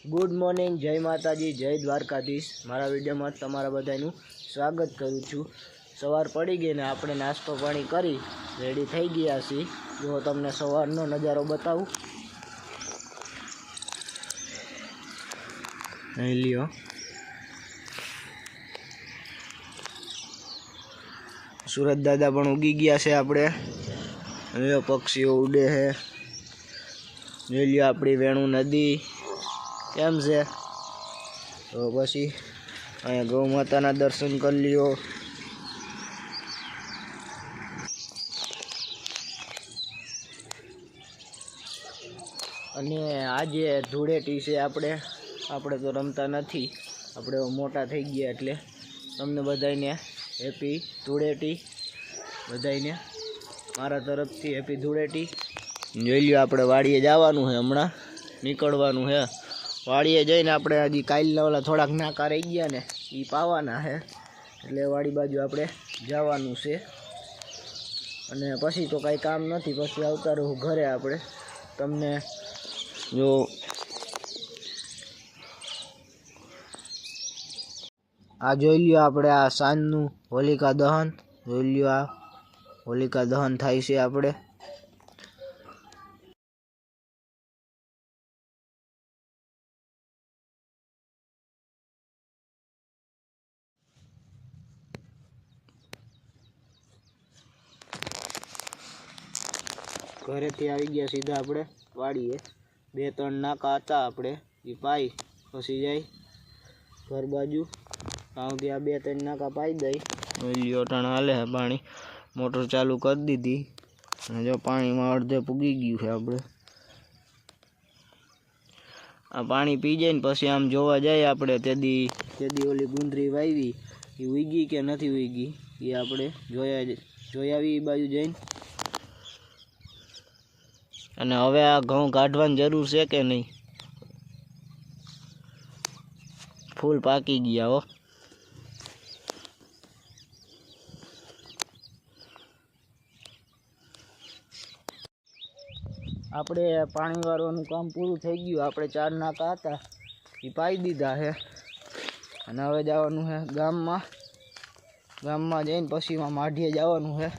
Good morning, जय माताजी, जय द्वारकाधीश। मारा वीडियो में तमारा बधाईनु स्वागत करूँ छूँ। सवार पड़ी गई ने आपणे नास्तो पाणी करी रेडी थई गया छी। जो तमने सवारनो नजारो बताऊं। અહીં લ્યો, सूरज दादा पण उगी गया છે આપણે। હવે પક્ષીઓ ઉડે છે। જોઈ લ્યો આપણી વેણુ નદી કેમ છે। તો પછી અહીંયા ગૌ માતાના દર્શન કરી લ્યો। અને આજે ધૂળેટી છે। આપણે તો રમતા નથી, આપણે મોટા થઈ ગયા એટલે તમને બધાને હેપી ધૂળેટી। બધાને મારા તરફથી હેપી ધૂળેટી। જોઈ લ્યો આપણે વાડીએ જવાનું છે, હમણાં નીકળવાનું છે। વાડીએ જઈને આપણે હજી કાલના ઓલા થોડાક નાકા રહી ગયા ને એ પાવાના છે, એટલે વાડી બાજુ આપણે જવાનું છે। અને પછી તો કાંઈ કામ નથી, પછી આવતા રહું ઘરે આપણે। તમને જો આ જોઈ લ્યો આપણે આ સાંજનું હોલિકા દહન જોઈ લ્યો। આ હોલિકા દહન થાય છે આપણે। ઘરેથી આવી ગયા સીધા આપણે વાડીએ। 2-3 નાકા હતા આપણે એ પાઈ પછી જાય ઘર બાજુ। ત્યાં 2-3 નાકા પાઈ દઈ। લ્યો ટાણા હાલે છે પાણી, મોટર ચાલુ કરી દીધી અને જો પાણીમાં અડધે પૂગી ગયું છે આપણે। આ પાણી પી જાય ને પછી આમ જોવા જાય આપણે તેદી ઓલી ગુંદરી વાવી એ ઉગી કે નથી ઉગી એ આપણે જોઈ આવી એ બાજુ જઈને। અને હવે આ ઘઉં કાઢવાની જરૂર છે કે નહીં, ફૂલ પાકી ગયા હો। આપણે પાણી વાળવાનું કામ પૂરું થઈ ગયું। આપણે 4 નાકા હતા એ પાઈ દીધા છે અને હવે જવાનું છે ગામમાં જઈને પછી માઢીએ જવાનું છે।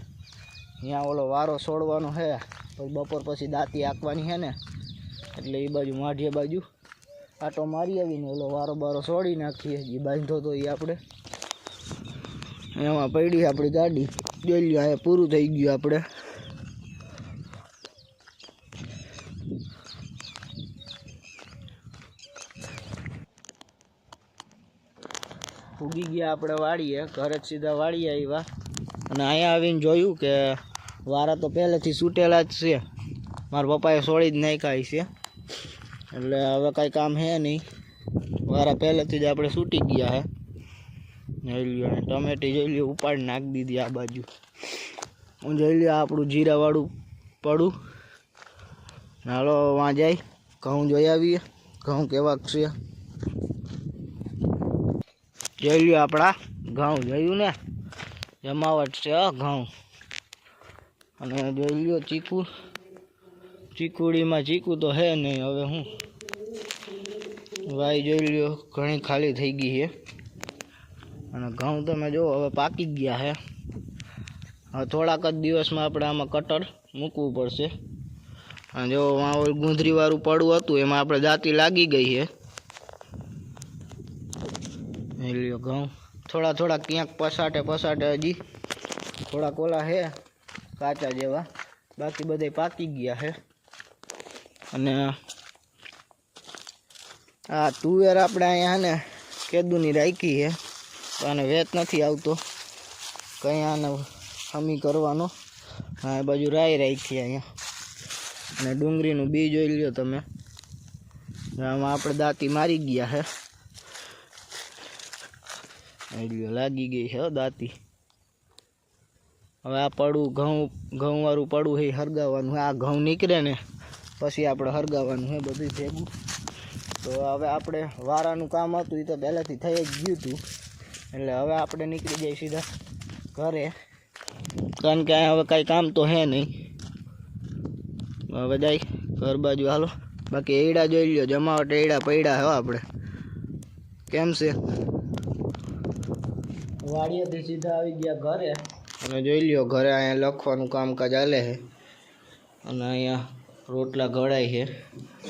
ત્યાં ઓલો વારો છોડવાનો છે, પછી બપોર પછી દાંતી આંકવાની છે ને, એટલે એ બાજુ માઢીએ બાજુ આટો મારી આવીને ઓલો વારો બારો છોડી નાખીએ। જે બાંધો તો એ આપણે એમાં પડી આપણી ગાડી। જોઈ લ્યો અહીંયા પૂરું થઈ ગયું આપણે। ઉગી ગયા આપણે વાડીએ, ઘરે જ સીધા વાડીએ આવ્યા અને અહીંયા આવીને જોયું કે વારા તો પહેલેથી છૂટેલા જ છે। મારા પપ્પાએ છોડી જ નાખ્યા છે, એટલે હવે કાંઈ કામ છે નહીં, વારા પહેલેથી જ આપણે છૂટી ગયા છે। જોઈ લ્યો ટમેટી જોઈ લ્યો ઉપાડી નાખી દીધી આ બાજુ। હું જોઈ લ્યો આપણું જીરાવાળું પડું। હાલો વાં જાય ઘઉં જોઈ આવીએ, ઘઉં કેવાક છે। જોઈ લ્યો આપણા ઘઉં, જોયું ને જમાવટ છે ઘઉં। અને જોઈ લ્યો ચીકુડીમાં ચીકુ તો હે નહીં, હવે હું વાઈ જોઈ લ્યો ઘણી ખાલી થઈ ગઈ છે। અને ઘઉં તમે જો હવે પાકી ગયા છે। હવે થોડાક જ દિવસમાં આપણે આમાં કટર મૂકવું પડશે। અને જો ગુંદરીવાળું પડવું હતું એમાં આપણે દાંતી લાગી ગઈ છે। લ્યો ઘઉં થોડા ક્યાંક પસાટે હજી થોડાક ઓલા છે કાચા જેવા, બાકી બધા પાકી ગયા છે। અને આ તુવેર આપણે અહીંયા ને કેદુની રાખી છે, તો આને વેત નથી આવતો કંઈ આને હમી કરવાનો। હા એ બાજુ રાઈ રાખી અહીંયા। અને ડુંગળીનું બી જોઈ લ્યો તમે, આમાં આપણે દાંતી મારી ગયા છે। લ્યો લાગી ગઈ છે દાંતી। હવે આ પડું ઘઉં વાળું પડું છે હરગાવવાનું। આ ઘઉં નીકળે ને પછી આપણે હરગાવવાનું છે બધું ભેગું। તો હવે આપણે વારાનું કામ હતું એ તો પહેલાંથી થઈ જ ગયું હતું, એટલે હવે આપણે નીકળી જઈએ સીધા ઘરે, કારણ કે અહીંયા હવે કાંઈ કામ તો હે નહીં। હવે જાય ઘર બાજુ, હાલો। બાકી એડા જોઈ લ્યો, જમાવટ એડા પડ્યા હો આપણે. કેમ છે? વાડીએથી સીધા આવી ગયા ઘરે અને જોઈ લ્યો ઘરે અહીંયા લખવાનું કામકાજ ચાલે છે અને અહીંયા રોટલા ઘડાય છે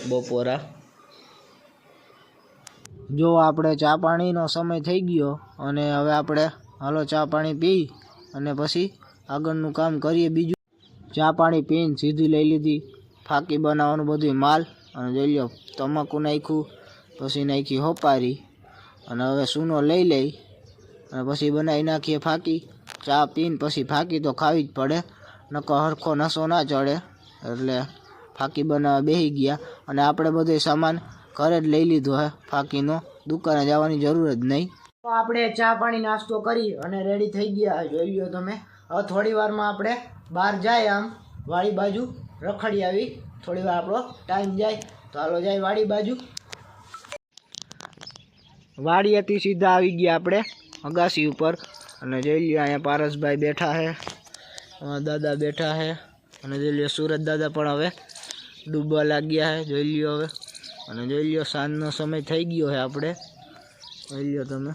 બપોરા. જો આપણે ચા પાણીનો સમય થઈ ગયો અને હવે આપણે હાલો ચા પાણી પી અને પછી આગળનું કામ કરીએ. બીજું ચા પાણી પીને સીધી લઈ લીધી ફાકી બનાવવાનું બધું માલ અને જોઈ લો તમાકુ નાખ્યું, પછી નાખી હોપારી અને હવે સૂનો લઈ લઈ અને પછી બનાવી નાખીએ ફાકી. ચા પીને પછી ફાકી તો ખાવી જ પડે, નકર હરખો નસો ના ચડે. એટલે ફાકી બનાવવા બેસી ગયા અને આપણે બધો સામાન ઘરે જ લઈ લીધો હે ફાકીનો, દુકાને જવાની જરૂર જ નહીં. તો આપણે ચા પાણી નાસ્તો કરી અને રેડી થઈ ગયા જોઈ લ્યો તમે. હવે થોડી વારમાં આપણે બહાર જાય આમ વાડી બાજુ રખડી આવી, થોડી વાર આપણો ટાઈમ જાય તો હાલો જાય વાડી બાજુ. વાડીએથી સીધા આવી ગયા આપણે અગાસી ઉપર અને જોઈ લ્યો અહીંયા પારસભાઈ બેઠા છે, દાદા બેઠા છે અને જોઈ લ્યો સુરત દાદા પણ હવે ડૂબવા લાગ્યા છે જોઈ લ્યો હવે. અને જોઈ લ્યો સાંજનો સમય થઈ ગયો છે આપણે જોઈ લ્યો તમે.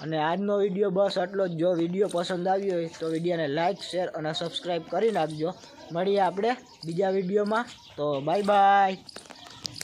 અને આજનો વિડીયો બસ આટલો જ. જો વિડીયો પસંદ આવ્યો હોય તો વિડીયોને લાઇક શેર અને સબસ્ક્રાઈબ કરી નાખજો. મળીએ આપણે બીજા વિડીયોમાં. તો બાય બાય.